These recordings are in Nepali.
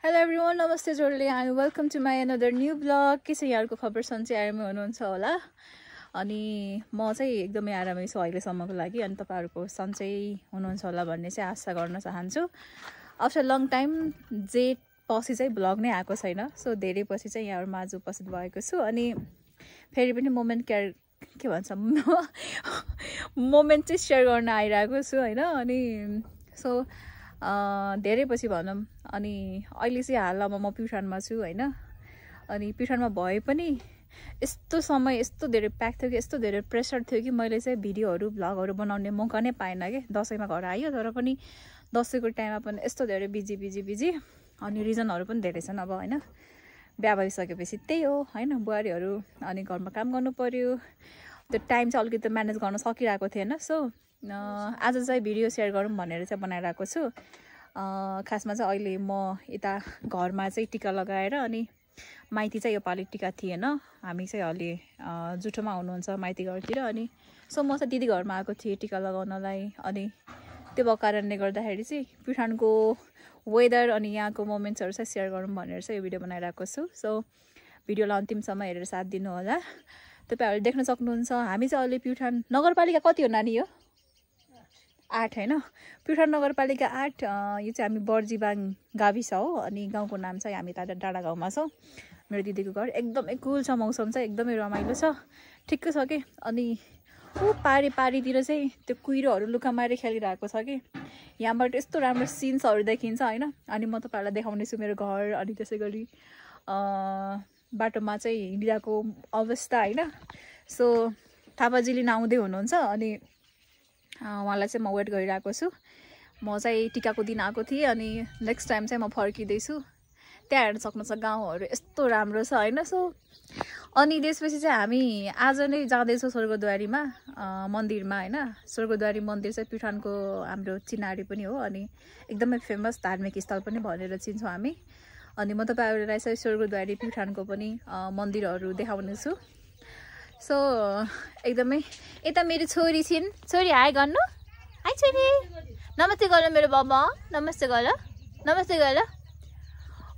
Hello everyone, namaste जोडले and welcome to my another new vlog. के छ यहाँहरुको खबर सन्चै आरामै हुनुहुन्छ होला अनि म चाहिँ एकदमै आरामै छु अहिले सम्मको लागि अनि तपाईहरुको सन्चै हुनुहुन्छ होला भन्ने चाहिँ आशा गर्न चाहन्छु. After long time जे पछि चाहिँ भ्लग नै आएको छैन. सो धेरै पछि चाहिँ यहाँहरुमा आज उपस्थित भएको छु अनि फेरि पनि मोमेन्ट के भन्छ मोमेन्ट चाहिँ शेयर गर्न आइराको छु हैन अनि सो धेरै पछि भनौं अनि अहिले चाहिँ हालमा म प्युठानमा छु हैन अनि प्युठानमा भए पनि यस्तो समय यस्तो धेरै प्याक थियो कि यस्तो धेरै प्रेसर थियो कि मैले चाहिँ भिडियोहरु भ्लगहरु बनाउने मौका नै पाएन के. दशैंमा घर आयो तर पनि दशैंको टाइममा पनि यस्तो धेरै बिजी अनि रिजनहरु पनि धेरै छन्. अब हैन बिहा भइसकेपछि त्यही हो हैन बुहारीहरु अनि घरमा काम गर्नु पर्यो त्यो टाइम चाहिँ अलिकति म्यानेज गर्न सकिरहेको थिएन. सो आज चाहिँ भिडियो शेयर गरौँ भनेर चाहिँ बनाइरहेको छु. खासमा चाहिँ अहिले म यता घरमा चाहिँ टिका लगाएर अनि माइती चाहिँ यो पालि टिका थिएन. हामी चाहिँ अलि जुठोमा हुनुहुन्छ माइती घरतिर अनि सो म चाहिँ दिदी घरमा आएको थिएँ टिका लगाउनलाई अनि त्यो भएको कारणले गर्दाखेरि चाहिँ प्युठानको वेदर अनि यहाँको मोमेन्ट्सहरु चाहिँ शेयर गरौँ भनेर चाहिँ यो भिडियो बनाइरहेको छु. सो भिडियोलाई अन्तिमसम्म हेरेर साथ दिनु होला. तपाईहरुले देख्न सक्नुहुन्छ हामी चाहिँ अहिले प्युठान नगरपालिका कति हो नानी हो 8 हैन प्युठान नगरपालिका 8 यो चाहिँ हामी बर्जीबाङ गाविस हो अनि गाउँको नाम चाहिँ हामी डाँडा गाउँमा छौं. मेरो दिदीको घर एकदमै कुल छ मौसम चाहिँ एकदमै रमाइलो छ ठिक्क छ के अनि उ पारीतिर चाहिँ त्यो कुइरोहरु लुका मारे खेलिरहेको छ के. यहाँबाट यस्तो राम्रो सिन्सहरु देखिन्छ हैन अनि म तपाईहरुलाई देखाउने छु मेरो घर अनि त्यसैगरी बाटोमा चाहिँ हिँडिरहेको अवस्था हैन. सो थापाजीले नआउँदै हुनुहुन्छ अनि उहाँलाई चाहिँ म वेट गरिरहेको छु. म चाहिँ टिकाको दिन आएको थिएँ अनि नेक्स्ट टाइम चाहिँ म फर्किदै छु. त्यहाँ हेर्न सक्नुहुन्छ गाउँहरु यस्तो राम्रो छ हैन. सो अनि त्यसपछि चाहिँ हामी आज नै जाँदैछौँ स्वर्गद्वारीमा मन्दिरमा हैन. स्वर्गद्वारी मन्दिर चाहिँ प्युठानको हाम्रो चिनारी पनि हो अनि एकदमै फेमस धार्मिक स्थल पनि भनेर चिन्छौँ हामी. अनि म तपाईहरुलाई चाहिँ स्वर्गद्वारी प्युठानको पनि मन्दिरहरु देखाउने छु. सो एकदमै यता मेरो छोरी छिन्. छोरी हाई गर्नु हाई छोरी नमस्ते गर मेरो बाबा नमस्ते गर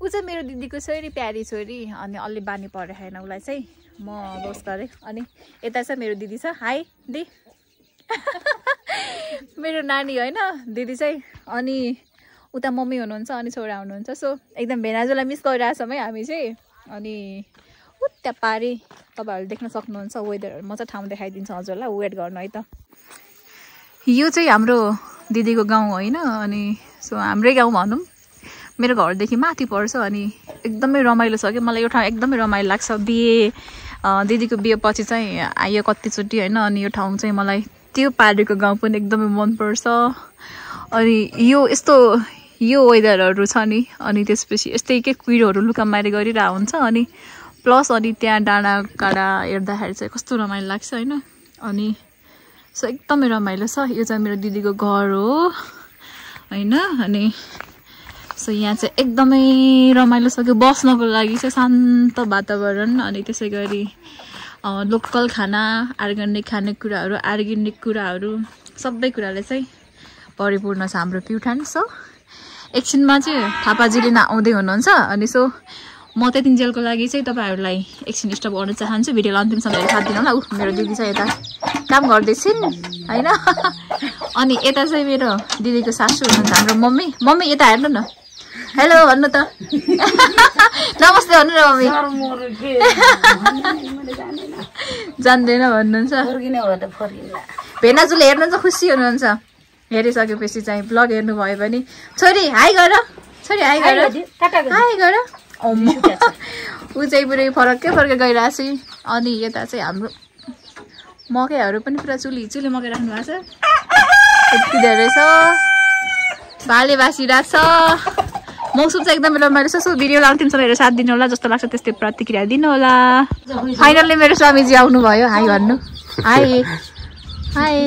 उ चाहिँ मेरो दिदीको छोरी प्यारी छोरी अनि अलि बानी परे हैन उलाई चाहिँ म बोस गरे अनि यता चाहिँ मेरो दिदी छ. हाई दि मेरो नानी हैन दिदी चाहिँ अनि उता मम्मी हुनुहुन्छ अनि छोरा हुनुहुन्छ. सो एकदम भेनाजुलाई मिस गरिरहेछौँ है हामी चाहिँ अनि उता पारी तपाईहरुले देख्न सक्नुहुन्छ वेदर. म चाहिँ ठाउँ देखाइदिन्छु हजुरलाई वेट गर्नु है त. यो चाहिँ हाम्रो दिदीको गाउँ हैन अनि सो हाम्रै गाउँ भनौं मेरो घरदेखि माथि पर्छ अनि एकदमै रमाइलो छ के. मलाई यो ठाउँ एकदमै रमाइलो लाग्छ. दिदीको बिहे पछि चाहिँ आयो कतिचोटी हैन अनि यो ठाउँ चाहिँ मलाई त्यो पारीको गाउँ पनि एकदमै मन पर्छ. अनि यो वेदरहरु छ नि अनि त्यसपछि यस्तै के कुइरोहरु लुकामारी गरिरा हुन्छ अनि प्लस अनि त्यहाँ डाँडा काँडा हेर्दाखेरि चाहिँ कस्तो रमाइलो लाग्छ हैन अनि सो एकदमै रमाइलो छ. यो चाहिँ मेरो दिदीको घर हो हैन अनि सो यहाँ चाहिँ एकदमै रमाइलो छ कि बस्नको लागि चाहिँ शान्त वातावरण अनि त्यसैगरी लोकल खाना अर्ग्यानिक कुराहरु सबै कुराले चाहिँ परिपूर्ण छ हाम्रो प्युठान. सो एकछिनमा चाहिँ थापाजीले नआउँदै हुनुहुन्छ अनि सो म त्यतिन्जेलको लागि चाहिँ तपाईहरुलाई एकछिन स्टप गर्न चाहन्छु. भिडियोलाई अन्तिमसम्म हेरेर साथ दिनु होला. मेरो दिदी चाहिँ यता काम गर्दै छिन् हैन अनि यता चाहिँ मेरो दिदीको सासू हुनुहुन्छ हाम्रो मम्मी यता हेर्नु न हेलो भन्नु त नमस्ते भन्नु न मम्मी जान्दैन भन्नुहुन्छ. भेनाजुले हेर्नु चाहिँ खुसी हुनुहुन्छ हेरिसकेपछि चाहिँ ब्लग हेर्नु भयो भने छोरी हाई गर उ चाहिँ पुरै फरक्कै गइरहेछ. अनि यता चाहिँ हाम्रो मकैहरु पनि पुरा चुली मकै राख्नु भएको छ यति धेरै छ भाले बासिरहेको छ. मौसम चाहिँ एकदमै रमाइलो छ. सो भिडियोलाई अन्तिमसम्म हेरेर साथ दिनु होला जस्तो लाग्छ त्यस्तै प्रतिक्रिया दिनु होला. फाइनल्ली मेरो स्वामीजी आउनु भयो. हाई भन्नु हाई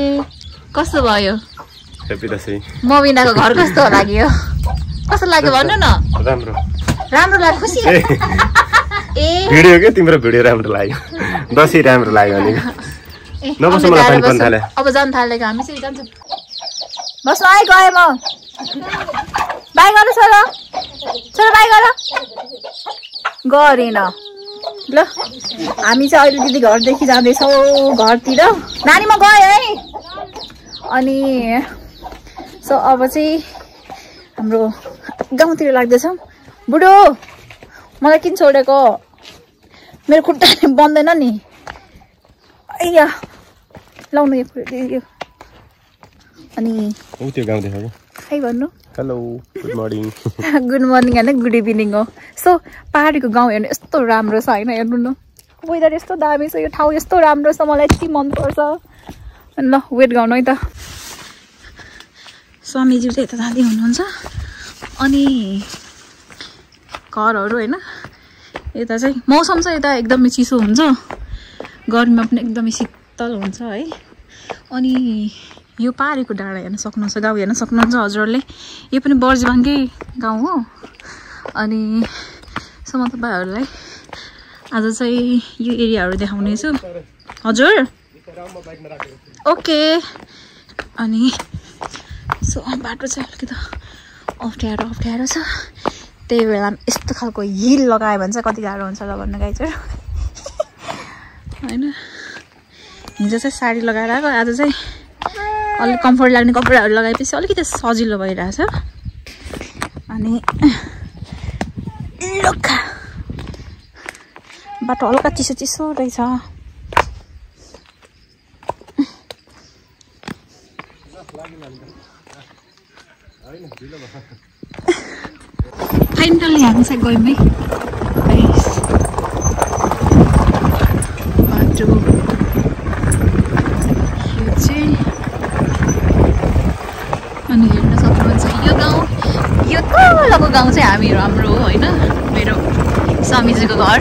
कस्तो भयो म बिनाको घर कस्तो लाग्यो कस्तो लाग्यो भन्नु न. राम्रो लाग्यो खुसी ए भिडियो के तिम्रो भिडियो राम्रो लाग्यो दशैं राम्रो लाग्यो अनि नबस्नु मलाई पनि पन थाले. अब जान थालेको हामी चाहिँ जान्छौँ बस्नु आइ गए म बाइ गर्नु छोरा बाइ गर गरेन ल हामी चाहिँ अहिले दिदी घरदेखि जाँदैछौँ घरतिर नानी म गएँ है अनि सो अब चाहिँ हाम्रो गाउँतिर लाग्दैछौँ बुढो मलाई किन छोडेको मेरो खुट्टा बन्दैन नि अय्या लाउनु यो अनि त्यो गाउँ देखाएको खै भन्नु hello good morning good morning होइन गुड इभिनिङ हो सो पहाडीको गाउँ हेर्नु यस्तो राम्रो छ होइन हेर्नु न वेदर यस्तो दामी छ यो ठाउँ यस्तो राम्रो छ मलाई यति मनपर्छ ल वेट गर्नु है त स्वामीज्यू चाहिँ यता जाँदै हुनुहुन्छ अनि घरहरू होइन यता चाहिँ मौसम चाहिँ यता एकदमै चिसो हुन्छ गर्मीमा पनि एकदमै शीतल हुन्छ है अनि यो पहाडीको डाँडा हेर्न सक्नुहुन्छ गाउँ हेर्न सक्नुहुन्छ हजुरहरूले यो पनि बर्जिबाङकै गाउँ हो अनि सो म तपाईँहरूलाई आज चाहिँ यो एरियाहरू देखाउनेछु हजुर ओके अनि सो बाटो चाहिँ अलिकति अप्ठ्यारो छ त्यही बेला यस्तो खालको हिल लगायो भने चाहिँ कति गाह्रो हुन्छ ल भन्नु गाइजहरू होइन हिजो चाहिँ साडी लगाएर आएको आज चाहिँ अलिक कम्फर्ट लाग्ने कपडाहरू लगाएपछि अलिकति सजिलो भइरहेछ अनि लुक्का बाटो हल्का चिसो रहेछ फाइनली हामी चाहिँ गयौँ है बाटो यो चाहिँ अनि हेर्न सक्नुहुन्छ यो गाउँ यो तलको गाउँ चाहिँ हाम्रो हो होइन मेरो स्वामीजीको घर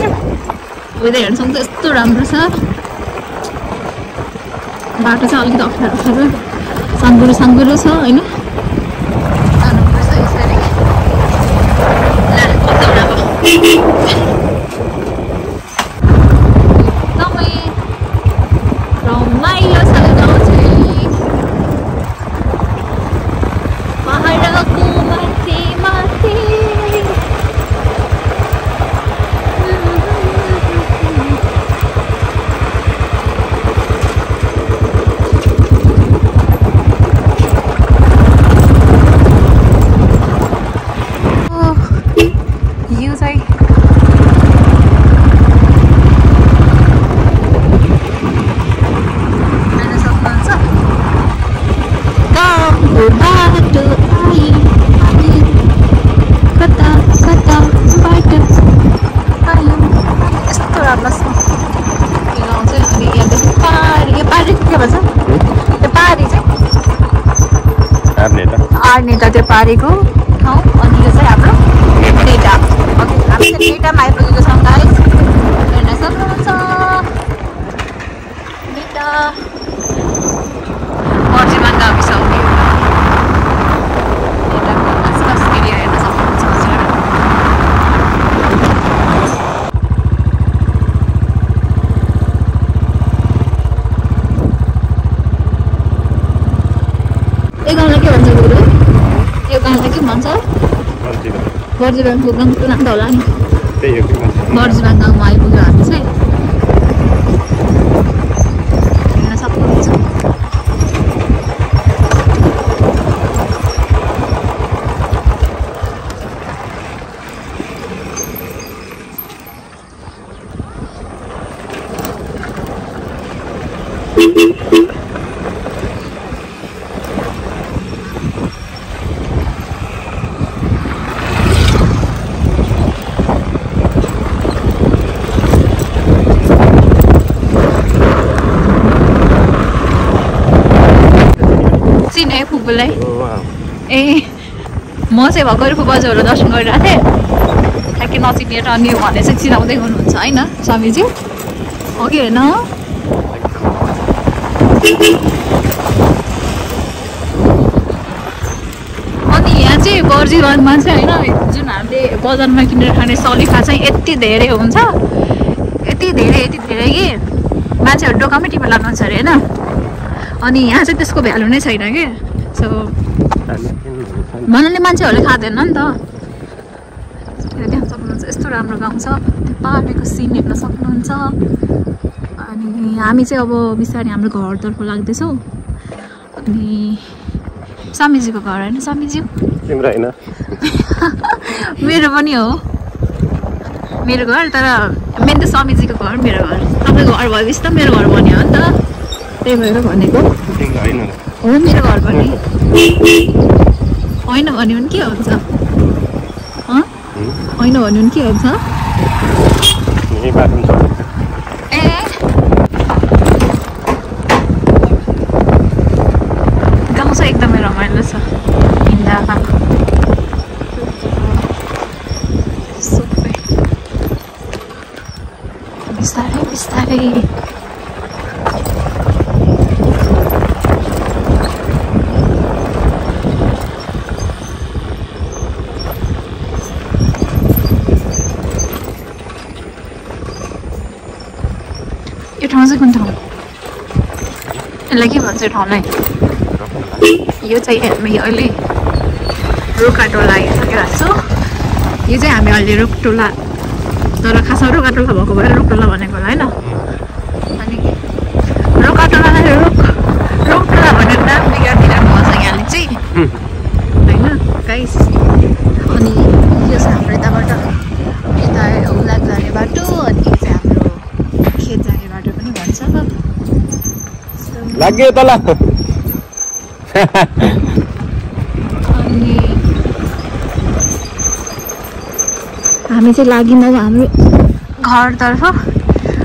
वेदर हेर्न सक्नुहुन्छ यस्तो राम्रो छ बाटो चाहिँ अलिकति अप्ठ्यारो साङ्गुरो छ होइन जानुपर्छ यसरी एकदमै रमाइलो छ गाउँ चाहिँ पहाडको माथि नेता त्यो पारेको ठाउँ अनि यो चाहिँ हाम्रो नेटा ओके हामी चाहिँ नेटामा आइपुगेको छौँ गाइस हेर्न सक्नुहुन्छ नेटा बर्जिबाङ गाविस हो नेटाको आसपास एरिया हेर्न सक्नुहुन्छ हजुर यो गाउँलाई के भन्छ गुरु यो गाउँलाई के भन्छ बर्जिबाङको गाउँको नाम त होला नि बर्जिबाङ गाउँमा आइपुग्यो हामी चाहिँ हेर्न सक्नुहुन्छ चिने फुपूलाई ए म चाहिँ भर्खर फुपूज्यूहरू दर्शन गरिरहेको थिएँ ठ्याक्कै नचिनेर अनि भने चाहिँ चिनाउँदै हुनुहुन्छ होइन स्वामीजी हो कि होइन अनि यहाँ चाहिँ बर्जिबाङमा चाहिँ होइन जुन हामीले बजारमा किनेर खाने सलिफा चाहिँ यति धेरै हुन्छ यति धेरै कि मान्छेहरू दोकानमै टिपेर लानुहुन्छ अरे होइन अनि यहाँ चाहिँ त्यसको भ्यालु नै छैन कि सो भन्नाले मान्छेहरूले खाँदैन नि त देख्न सक्नुहुन्छ यस्तो कस्तो राम्रो गाउँ छ, त्यो पाहाडको सिन हेर्न सक्नुहुन्छ। अनि हामी चाहिँ अब बिस्तारै हाम्रो घरतर्फ लाग्दैछौँ। अनि स्वामीजीको घर होइन स्वामीजी? तिम्रो होइन मेरो पनि हो, मेरो घर। तर मेन त स्वामीजीको घर मेरो घर। तपाईँको घर भएपछि त मेरो घर भन्यो हो नि त, त्यही भएर भनेको हो। मेरो घर पनि होइन भन्यो भने के हुन्छ? होइन भन्यो भने के हुन्छ? ए गाउँ चाहिँ एकदमै रमाइलो छ हिँड्दा। बिस्तारै बिस्तारै यो ठाउँ चाहिँ कुन ठाउँ? यसलाई के भन्छ यो ठाउँलाई? यो चाहिँ हामी अहिले रोकाटोला आइसकिरहेको छु। यो चाहिँ हामी अहिले रोकटोला, तर खासमा रोकाटोला भएको भएर रोकटोला भनेको होला होइन। अनि रोकाटोलालाई रोकटोला भनेर नाम बिगारिदिनु भएको छ यहाँले चाहिँ होइन गाइस। अनि यो चाहिँ हाम्रो यताबाट यता औलाक जाने बाटो, अनि यो चाहिँ हाम्रो खेत जाने बाटो पनि भन्छ। लाग्यो तल। अनि हामी चाहिँ लाग्यौँ अब हाम्रो घरतर्फ।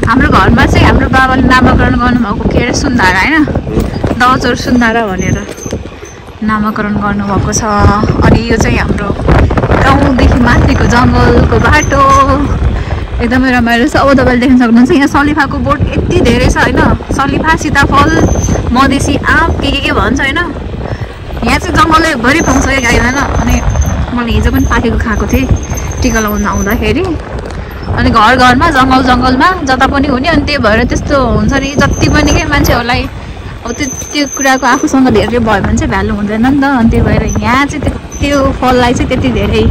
हाम्रो घरमा चाहिँ हाम्रो बाबाले नामाकरण गर्नुभएको के अरे सुन्धारा होइन, दजोर सुन्धारा भनेर नामाकरण गर्नुभएको छ। अनि यो चाहिँ हाम्रो गाउँदेखि माथिको जङ्गलको बाटो एकदमै रमाइलो छ। अब तपाईँले देख्न सक्नुहुन्छ यहाँ सलिफाको बोट यति धेरै छ होइन। सलिफा, सीताफल, मधेसी आँप के भन्छ होइन। यहाँ चाहिँ जङ्गलैभरि पाउँछ क्या गाईमा। अनि मैले हिजो पनि पाकेको खाएको थिएँ टिका लगाउन आउँदाखेरि। अनि घर घरमा जङ्गलमा जता पनि हुने। अनि त्यही भएर त्यस्तो हुन्छ नि, जति पनि के मान्छेहरूलाई अब त्यो कुराको आफूसँग धेरै भयो भने चाहिँ भ्यालु हुँदैन नि त। अनि त्यही भएर यहाँ चाहिँ त्यो फललाई चाहिँ त्यति धेरै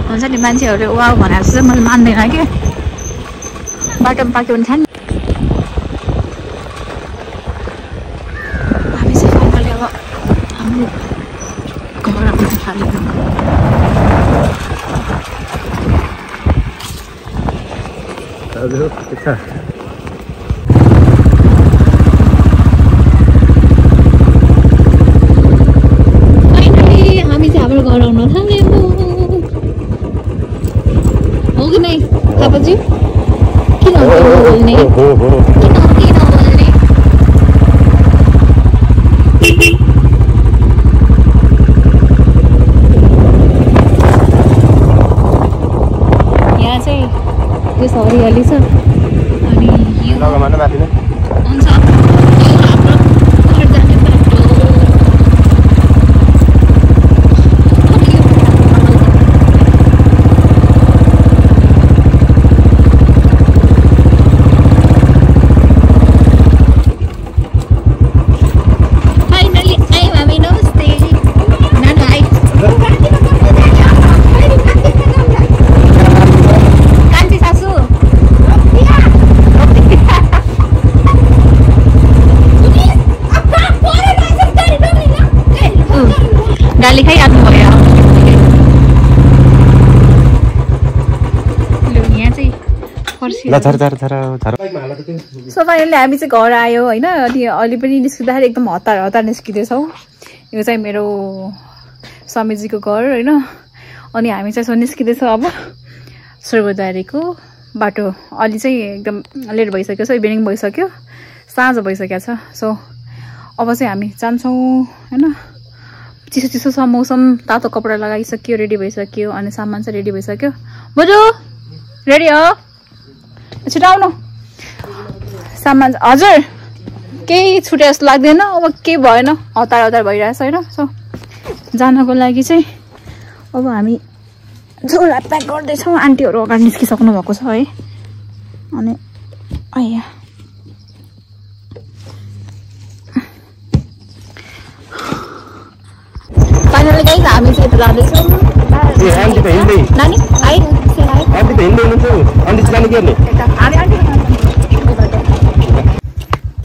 हुन्छ नि, मान्छेहरूले वाउ भनेर चाहिँ मैले मान्दैन क्या। बाटोमा पाक्यो भने खाने। हामी चाहिँ फाइनली अब हाम्रो घर आउन थालेको। फाइनली हामी चाहिँ हाम्रो घर आउन थालेको हो कि नै थापाजी? किन बोल्ने? किन बोल्ने? यहाँ चाहिँ त्यो हरियाली छ। अनि यो हुन्छ हाम्रो घर जाने बाटो। फाइनली आयो हामी। नमस्ते नाना आइ। कान्छी सासू गाली खाइहाल्नु भयो। यहाँ चाहिँ सो फाइनली हामी चाहिँ घर आयो होइन। अनि अहिले पनि निस्किँदाखेरि एकदम हतार निस्किँदैछौँ। यो चाहिँ मेरो स्वामीजीको घर होइन। अनि हामी चाहिँ यसो निस्किँदैछौँ अब स्वर्गद्वारीको बाटो। अलि चाहिँ एकदम लेट भइसक्यो छ, इभिनिङ भइसक्यो, साँझ भइसकेको छ। सो अब चाहिँ हामी जान्छौँ होइन। चिसो छ मौसम, तातो कपडा लगाइसक्यो, रेडी भइसक्यो। अनि सामान चाहिँ रेडी भइसक्यो। बोजू रेडी हो? छिटो आउनु। सामान हजुर केही छुटे जस्तो लाग्दैन। अब केही भएन, हतार भइरहेछ होइन। सो जानको लागि चाहिँ अब हामी झोला प्याक गर्दैछौँ। आन्टीहरू अगाडि निस्किसक्नु भएको छ है। अनि आइया फाइनली गाइस हामी चाहिँ यता जाँदैछौँ। नानी हाई गर्ने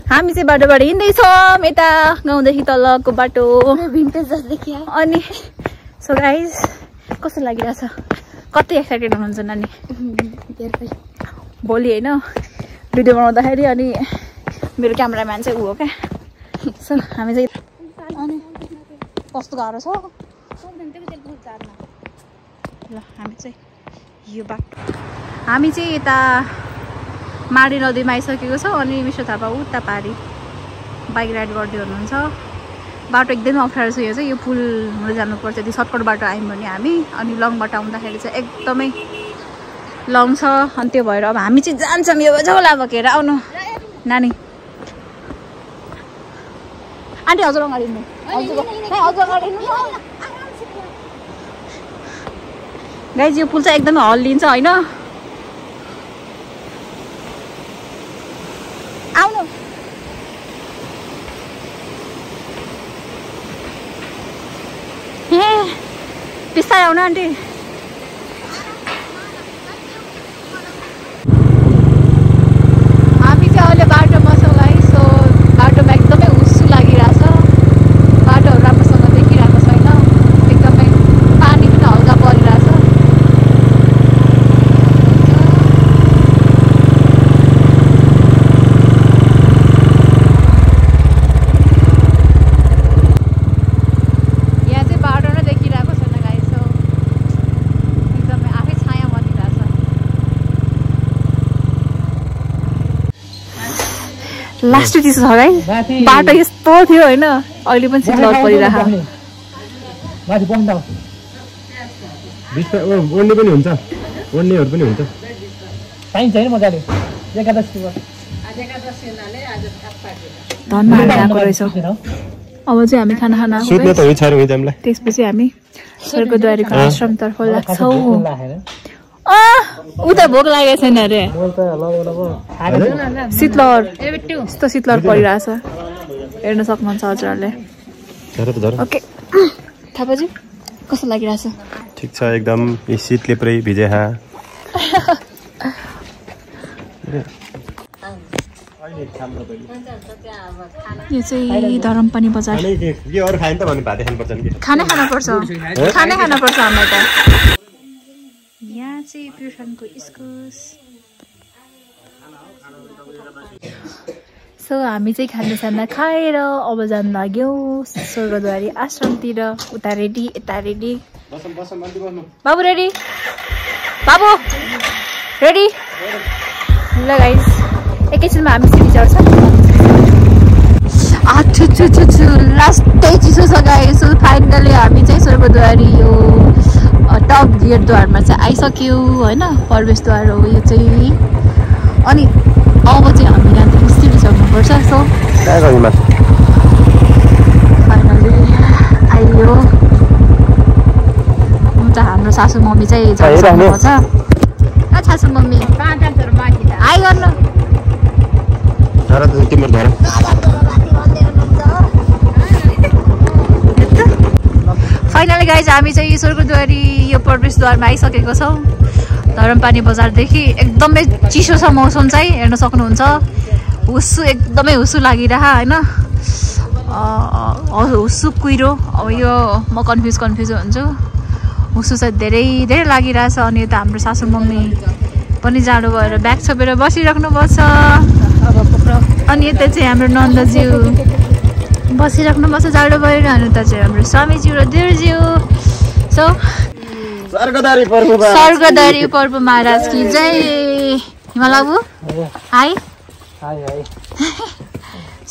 हामी चाहिँ बाटोबाट हिँड्दैछौँ यता गाउँदेखि तलको बाटो अनि सो गाइज कस्तो लागिरहेछ कति एक्साइटेड हुनुहुन्छ नानी भोलि होइन भिडियो बनाउँदाखेरि अनि मेरो क्यामेराम्यान चाहिँ ऊ हो क्या सो हामी चाहिँ अनि कस्तो गाह्रो छ ल हामी चाहिँ यो बाटो हामी चाहिँ यता माडी नदीमा आइसकेको छौँ अनि मिसो थापा उता पारी बाइक राइड गर्दै हुनुहुन्छ बाटो एकदमै अप्ठ्यारो छ यो चाहिँ यो पुल हुँदै जानुपर्छ यदि सर्टकट बाटो आयौँ भने हामी अनि लङ बाटो आउँदाखेरि चाहिँ एकदमै लङ छ अनि त्यो भएर अब हामी चाहिँ जान्छौँ यो झोला बोकेर आउनु नानी आन्टी हजुर अगाडि गाइज यो पुल चाहिँ एकदमै हल्लिन्छ होइन आउनु ए बिस्तारै आउनु आन्टी हामी चाहिँ अहिले बाटोमा छौँ गाइस सो बाटोमा एकदमै हुस्सु लागिरहेछ बाटोहरू राम्रोसँग देखिरहेको छैन एकदमै पानी पनि हल्का परिरहेछ लास्ट चिसो छ है बाटो यस्तो थियो होइन अहिले पनि शीतलहर परिरहेको ओड्ने पनि हुन्छ ओड्नेहरू पनि हुन्छ पाइन्छ हैन मजाले धनमा आएको रहेछ अब चाहिँ हामी खाना खाना त्यसपछि हामी स्वर्गद्वारीको आश्रमतर्फ लाग्छौँ उता भोक लागेको छैन अरे शीतलहर यस्तो शीतलहर परिरहेछ हेर्न सक्नुहुन्छ हजुरहरूले ओके थापाजी कस्तो लागिरहेछ ठिक छ एकदम शीतले पुरै भिजे यो चाहिँ धरमपानी बजार खाना खानुपर्छ हाम्रो त यहाँ चाहिँ प्युठानको इस्कुस सो हामी चाहिँ खानासाना खाएर अब जान लाग्यौँ स्वर्गद्वारी आश्रमतिर उता रेडी यता रेडी बाबु रेडी बाबु रेडी ल गाइस एकैछिनमा हामी सिटी चढ्छौँ लास्टै चिसो छ गाइस फाइनली हामी चाहिँ स्वर्गद्वारी यो टप गेटद्वारमा चाहिँ आइसक्यौँ होइन प्रवेशद्वार हो यो चाहिँ अनि अब चाहिँ हामी यहाँदेखि सिटी चढ्नुपर्छ सो फाइनली आइयो हुन्छ हाम्रो सासू मम्मी चाहिँ जानु छ सासू मम्मी हाई गर्नु फाइनली गाइज हामी चाहिँ स्वर्गद्वारी यो प्रवेशद्वारमा आइसकेको छौँ धरमपानी बजारदेखि एकदमै चिसो छ मौसम चाहिँ हेर्न सक्नुहुन्छ हुस्सु एकदमै हुस्सु लागिरह होइन हुस्सु कुहिरो अब यो म कन्फ्युज हुन्छु हुस्सु चाहिँ धेरै लागिरहेछ अनि यता हाम्रो सासू मम्मी पनि जाडो भएर ब्याग छोपेर बसिराख्नु पर्छ अनि यता चाहिँ हाम्रो नन्दज्यू बसिराख्नु पर्छ जाडो भएर अनि उता चाहिँ हाम्रो स्वामीज्यू र देउरज्यू सो स्वर्गद्वारी प्रभु महाराज की जय हिमालबु हाई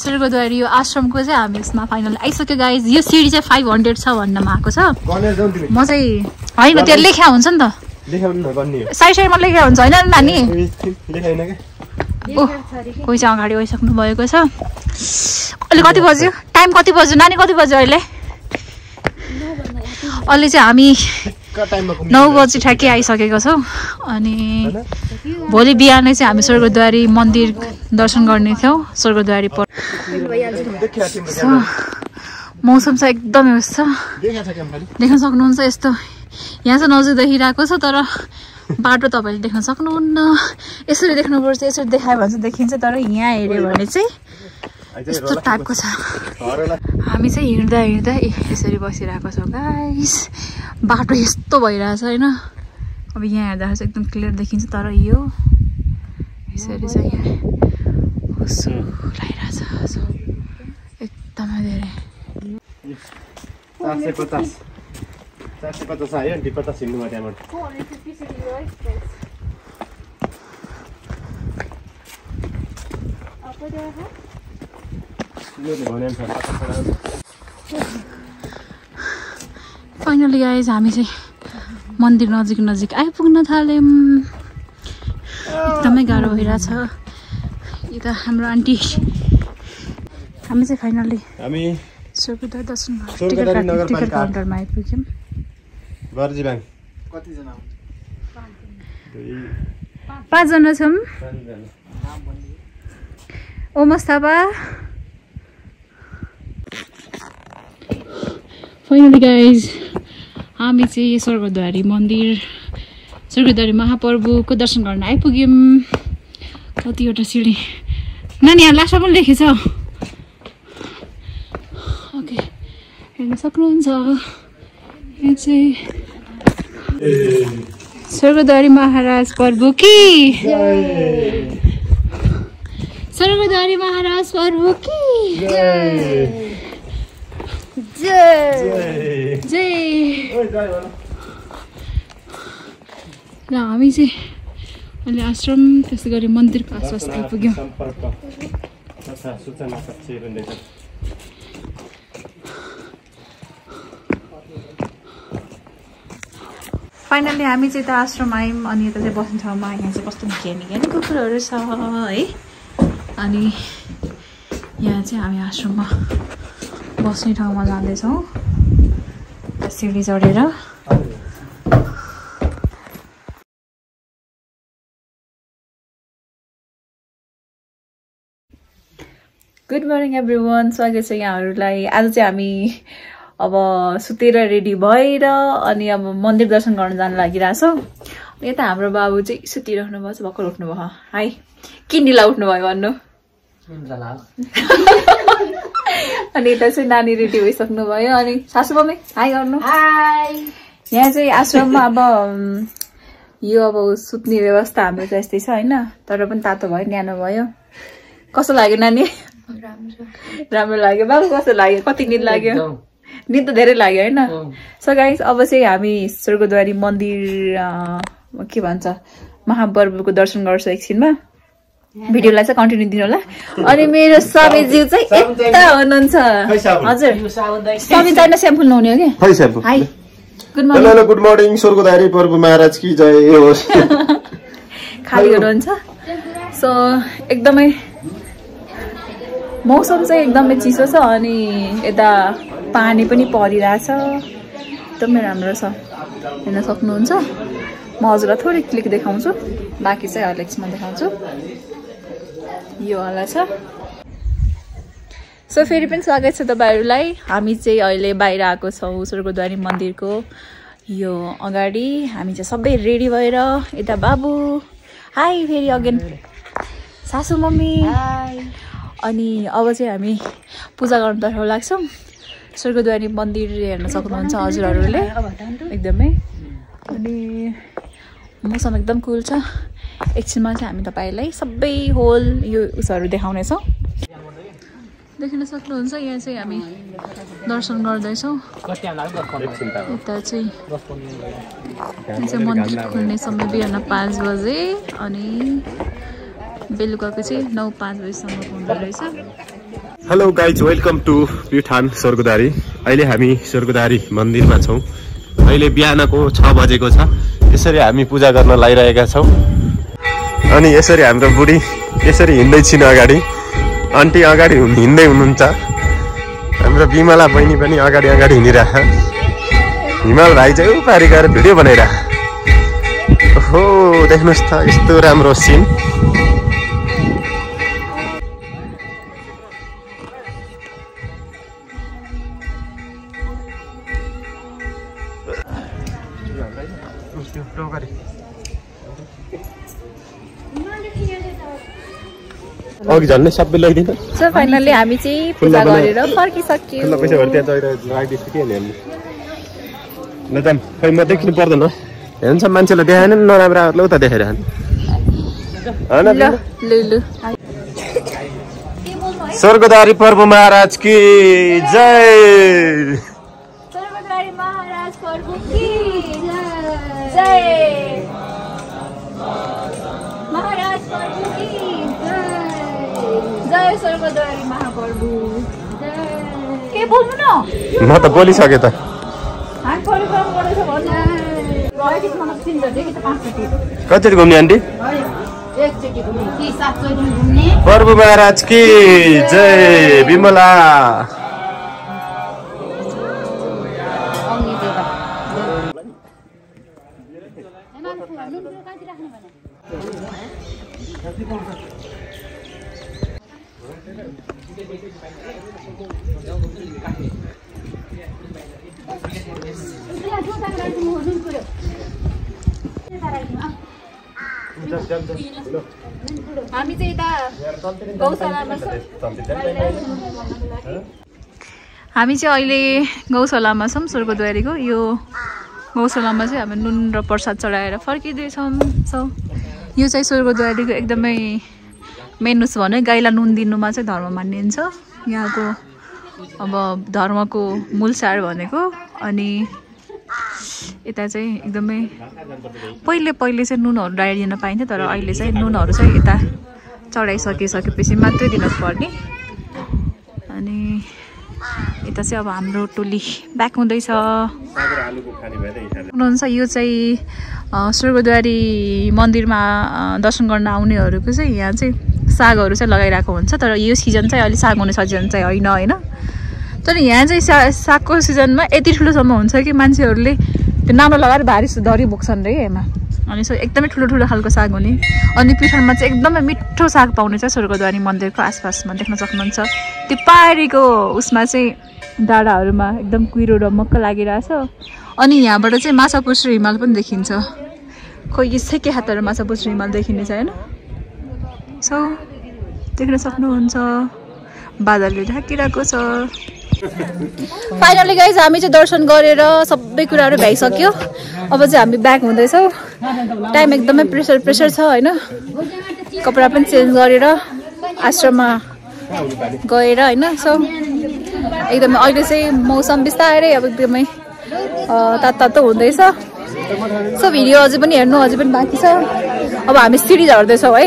स्वर्गद्वारी यो आश्रमको चाहिँ हामी यसमा फाइनल आइसक्यो गाइज यो सिडी चाहिँ 500 छ भन्नमा आएको छ म चाहिँ होइन त्यो लेख्या हुन्छ नि त साइडमा लेख्या हुन्छ होइन नानी कोही चाहिँ अगाडि गइसक्नु भएको छ अहिले कति बज्यो टाइम कति बज्यो नानी कति बज्यो अहिले चाहिँ हामी 9 बजी ठ्याक्कै आइसकेको छौँ अनि भोलि बिहानै चाहिँ हामी स्वर्गद्वारी मन्दिर दर्शन गर्ने थियौँ स्वर्गद्वारी मौसम चाहिँ एकदमै उस छ देख्न सक्नुहुन्छ यस्तो यहाँ चाहिँ नजिक देखिरहेको छ तर बाटो तपाईँले देख्न सक्नुहुन्न यसरी देख्नुपर्छ यसरी देखायो भने चाहिँ देखिन्छ तर यहाँ हेऱ्यो भने चाहिँ यस्तो टाइपको छ हामी चाहिँ हिँड्दा हिँड्दा यसरी बसिरहेको छौँ गाइस बाटो यस्तो भइरहेछ होइन अब यहाँ हेर्दा चाहिँ एकदम क्लियर देखिन्छ तर यो यसरी चाहिँ यहाँ कस्तो लागिरहेछ एकदमै धेरै 450 आयो नि 50 हिँड्नु पर्यो त्यहाँबाट फाइनली गाइज हामी चाहिँ मन्दिर नजिक नजिक आइपुग्न थाल्यौँ एकदमै गाह्रो भइरहेछ यता हाम्रो आन्टी हामी चाहिँ फाइनली स्वर्गद्वार दर्शन टिकट काउन्टरमा आइपुग्यौँ कतिजना 5 जना छौँ ओमस थापा फाइनली गाइज हामी चाहिँ स्वर्गद्वारी मन्दिर स्वर्गद्वारी महाप्रभुको दर्शन गर्न आइपुग्यौँ कतिवटा सिँढी नानी यहाँ लास्टमा पनि लेखेछ ओके हेर्न सक्नुहुन्छ यहाँ चाहिँ स्वर्गद्वारी महाराज प्रभु की स्वर्गद्वारी महाराज प्रभु की जय जय र हामी चाहिँ अहिले आश्रम त्यसै गरी मन्दिरको आसपास आइपुग्यौँ फाइनली हामी चाहिँ यता आश्रम आयौँ अनि यता चाहिँ बस्ने ठाउँमा यहाँ चाहिँ कस्तो निकै कुकुरहरू छ है अनि यहाँ चाहिँ हामी आश्रममा बस्ने ठाउँमा जाँदैछौँ सिँढी चढेर गुड मर्निङ एभ्रिवान स्वागत छ यहाँहरूलाई आज चाहिँ हामी अब सुतेर रेडी भएर अनि अब मन्दिर दर्शन गर्न जान लागिरहेछौँ यता हाम्रो बाबु चाहिँ सुतिराख्नु भएको छ भर्खर उठ्नुभयो हाई किन ढिला उठ्नुभयो भन्नु अनि यता चाहिँ नानी रेडी भइसक्नु भयो अनि सासू मम्मी हाई गर्नु यहाँ चाहिँ आश्रममा अब यो अब सुत्ने व्यवस्था हाम्रो चाहिँ यस्तै छ होइन तर पनि तातो भयो न्यानो भयो कस्तो लाग्यो नानी राम्रो लाग्यो बाबु कस्तो लाग्यो कति निद लाग्यो निद त धेरै लाग्यो होइन सो गाइस अब चाहिँ हामी स्वर्गद्वारी मन्दिर के भन्छ महाप्रभुको दर्शन गर्छौँ एकछिनमा भिडियोलाई चाहिँ कन्टिन्यू दिनु होला अनि मेरो स्वामीज्यू चाहिँ यता हुनुहुन्छ हजुर स्वामी चाहिन स्याम्पल नहुने हो कि high good morning good morning Swargadwari प्रभु महाराज की जय होस् खाली हुनुहुन्छ सो एकदमै मौसम चाहिँ एकदमै चिसो छ अनि यता पानी पनि परिरहेछ एकदमै राम्रो छ हेर्न सक्नुहुन्छ म हजुरलाई थोरै क्लिक देखाउँछु बाँकी चाहिँ हर्लिक्समा देखाउँछु यो वाला छ सो फेरि पनि स्वागत छ तपाईँहरूलाई हामी चाहिँ अहिले बाहिर आएको छौँ स्वर्गद्वारी मन्दिरको यो अगाडि हामी चाहिँ सबै रेडी भएर यता बाबु हाई फेरि अगेन सासू मम्मी अनि अब चाहिँ हामी पूजा गर्नतर्फ लाग्छौँ स्वर्गद्वारी मन्दिर हेर्न सक्नुहुन्छ हजुरहरूले एकदमै अनि मौसम एकदम कुल छ एकछिनमा चाहिँ हामी तपाईँलाई सबै होल यो उसहरू देखाउनेछौँ देख्न सक्नुहुन्छ यहाँ चाहिँ हामी दर्शन गर्दैछौँ यता चाहिँ मन्दिर खुल्ने समय बिहान 5 बजे अनि बेलुकाको चाहिँ 9-5 बजीसम्म हुँदो रहेछ hello guys welcome to Pyuthan Swargadwari अहिले हामी स्वर्गद्वारी मन्दिरमा छौँ अहिले बिहानको 6 बजेको छ यसरी हामी पूजा गर्न लागिरहेका छौँ अनि यसरी हाम्रो बुढी यसरी हिँड्दैछिन् अगाडि आन्टी अगाडि हिँड्दै हुनुहुन्छ हाम्रो बिमला बहिनी पनि अगाडि हिँडिरह हिमाल भाइ चाहिँ उपारि गएर भिडियो बनाइरह ओहो देख्नुहोस् त यस्तो राम्रो सिन अघि झन्नै सबै लैदिनु सो फाइनली हामी चाहिँ पूजा गरेर फर्किसक्यौँ खुल्ला पैसाहरू त्यहाँ गएर राखिदिन्छु के हेर्नु ल त खै म देख्नु पर्दैन हेर्नु मान्छेलाई देखाएन नि नराम्रो उता देखाएर स्वर्गद्वारी प्रभु महाराज की जय स्वर्गद्वारी महाराज प्रभु की जय महाराज प्रभु की जय स्वर्गद्वारी महाप्रभु के बोल्नु न म त बोलिसके त कति घुम्ने आन्टी प्रभु महाराज की जय विमला हामी चाहिँ यता गौशालामा छौँ हामी चाहिँ अहिले गौशालामा छौँ स्वर्गद्वारीको यो गौशालामा चाहिँ हामी नुन र प्रसाद चढाएर फर्किँदैछौँ सो यो चाहिँ स्वर्गद्वारीको एकदमै मेनुस भने गाईलाई नुन दिनुमा चाहिँ धर्म मानिन्छ यहाँको अब धर्मको मूलसार भनेको अनि यता चाहिँ एकदमै पहिले चाहिँ नुनहरू डाइरेक्ट दिन पाइन्थ्यो तर अहिले चाहिँ नुनहरू चाहिँ यता चढाइसकेपछि मात्रै दिनुपर्ने अनि यता चाहिँ अब हाम्रो टोली ब्याक हुँदैछ हुनुहुन्छ यो चाहिँ स्वर्गद्वारी मन्दिरमा दर्शन गर्न आउनेहरूको चाहिँ यहाँ चाहिँ सागहरू चाहिँ लगाइरहेको हुन्छ तर यो सिजन चाहिँ अहिले साग हुने सिजन चाहिँ होइन तर यहाँ चाहिँ सागको सिजनमा यति ठुलोसम्म हुन्छ कि मान्छेहरूले त्यो नाम्रो लगाएर भारी धरी बोक्छन् रे यसमा अनि सो एकदमै ठुलो खालको साग हुने अनि पिठरमा चाहिँ एकदमै मिठो साग पाउने चाहिँ स्वर्गद्वारी मन्दिरको आसपासमा देख्न सक्नुहुन्छ त्यो पाहाडीको उसमा चाहिँ डाँडाहरूमा एकदम कुहिरो र मक्क लागिरहेछ अनि यहाँबाट चाहिँ माछापुच्छ्रे हिमाल पनि देखिन्छ खोइ यसै के हातहरू माछापुच्छ्रे हिमाल देखिने छ होइन सो देख्न सक्नुहुन्छ बादलले ढाकिरहेको छ फाइनली गाइज हामी चाहिँ दर्शन गरेर सबै कुराहरू भ्याइसक्यो अब चाहिँ हामी ब्याक हुँदैछौँ टाइम एकदमै प्रेसर छ होइन कपडा पनि चेन्ज गरेर आश्रममा गएर होइन सो एकदमै अहिले चाहिँ मौसम बिस्तारै अब एकदमै तातो हुँदैछ सो भिडियो अझै पनि हेर्नु अझै पनि बाँकी छ अब हामी सिडी झर्दैछौँ है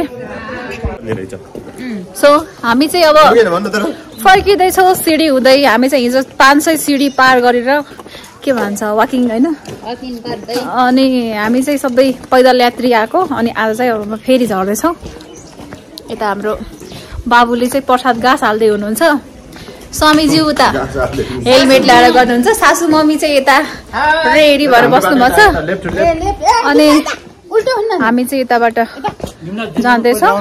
सो हामी चाहिँ अब फर्किँदैछौँ सिडी हुँदै हामी चाहिँ हिजो 500 सिडी पार गरेर के भन्छ वाकिङ होइन अनि हामी चाहिँ सबै पैदल यात्री आएको अनि आज चाहिँ अब फेरि झर्दैछौँ यता हाम्रो बाबुले चाहिँ प्रसाद घाँस हाल्दै हुनुहुन्छ स्वामीजी उता हेलमेट लगाएर गर्नुहुन्छ सासू मम्मी चाहिँ यता रेडी भएर बस्नुभएको छ अनि हामी चाहिँ यताबाट जाँदैछौँ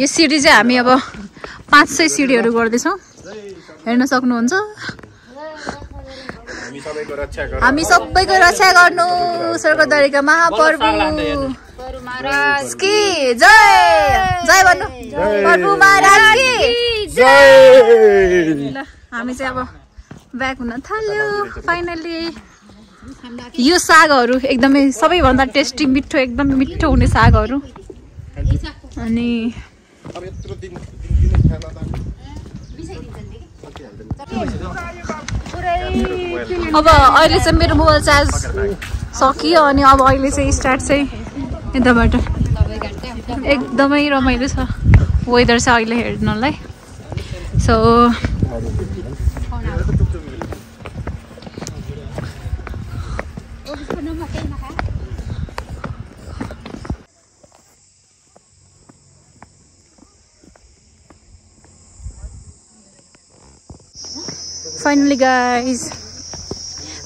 यो सिडी चाहिँ हामी अब 500 सिडीहरू गर्दैछौँ हेर्न सक्नुहुन्छ हामी सबैको रक्षा गर्नु स्वर्गद्वारीका महाप्रभु की जय जय भन्नु प्रभु महाराज की जय हामी चाहिँ अब ब्याक हुन थाल्यो फाइनली यो सागहरू एकदमै सबैभन्दा टेस्टी मिठो एकदम मिठो हुने सागहरू अनि अब अहिले चाहिँ मेरो मोबाइल चार्ज सकियो अनि अब अहिले चाहिँ स्टार्ट चाहिँ यताबाट एकदमै रमाइलो छ वेदर चाहिँ अहिले हेर्नलाई सो फाइनली गाइज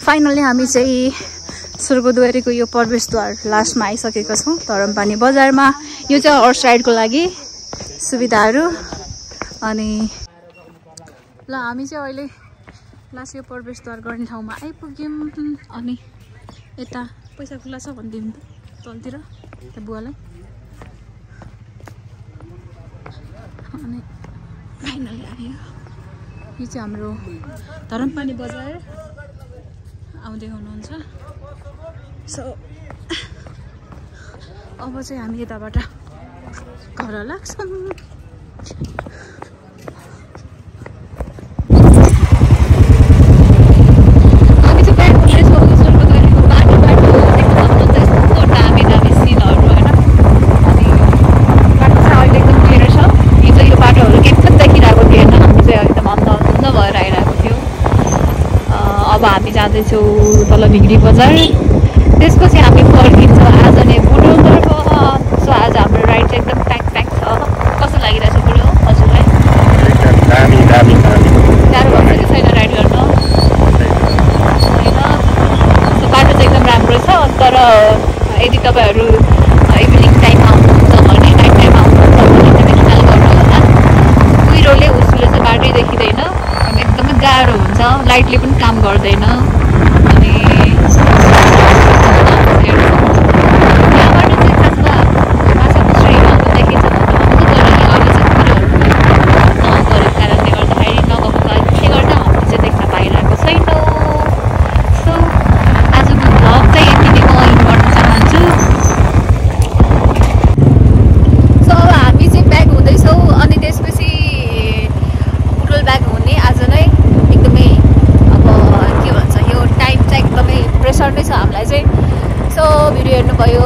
फाइनली हामी चाहिँ स्वर्गद्वारीको यो प्रवेशद्वार लास्टमा आइसकेका छौँ धरमपानी बजारमा यो चाहिँ हर्स राइडको लागि सुविधाहरू अनि ल हामी चाहिँ अहिले लास्ट यो प्रवेशद्वार गर्ने ठाउँमा आइपुग्यौँ अनि यता पैसा खुला छ भनिदिउँ त तलतिर त्यो बुवालाई अनि फाइनली आयो यो चाहिँ हाम्रो धरमपानी बजार आउँदै हुनुहुन्छ सो अब चाहिँ हामी यताबाट घर लाग्छौँ अब हामी जाँदैछौँ तल भिग्री बजार त्यसपछि हामी फर्किन्छौँ आज नै बुढोतर्फ सो आज हाम्रो राइड चाहिँ एकदम प्याक प्याक छ कस्तो लागिरहेछ बुढो हजुरलाई दामी दामी दामी गाह्रो भएको कि छैन राइड गर्न होइन सो बाटो चाहिँ एकदम राम्रो छ तर यदि तपाईँहरू इभिनिङ टाइम आउनुहुन्छ भने नाइट टाइम आउनुहुन्छ भने एकदमै ख्याल गर्नु होला कुहिरोले उसले चाहिँ बाटै देखिँदैन अनि एकदमै गाह्रो हुन्छ लाइटले पनि काम गर्दैन अनि यहाँबाट चाहिँ खासमा माछा मछरीहरू आउनु देखिन्छ नगरेको कारणले गर्दाखेरि नगएको कारणले गर्दा हामीले चाहिँ देख्न पाइरहेको छैनौँ सो आजको भ्लग चाहिँ यति नै म इन्ड गर्न चाहन्छु सो अब हामी चाहिँ ब्याक हुँदैछौँ अनि त्यसपछि बुटोल ब्याक हुने आज नै एकदमै अब के भन्छ यो टाइम चाहिँ एकदमै प्रेसर नै छ हामीलाई चाहिँ सो भिडियो हेर्नुभयो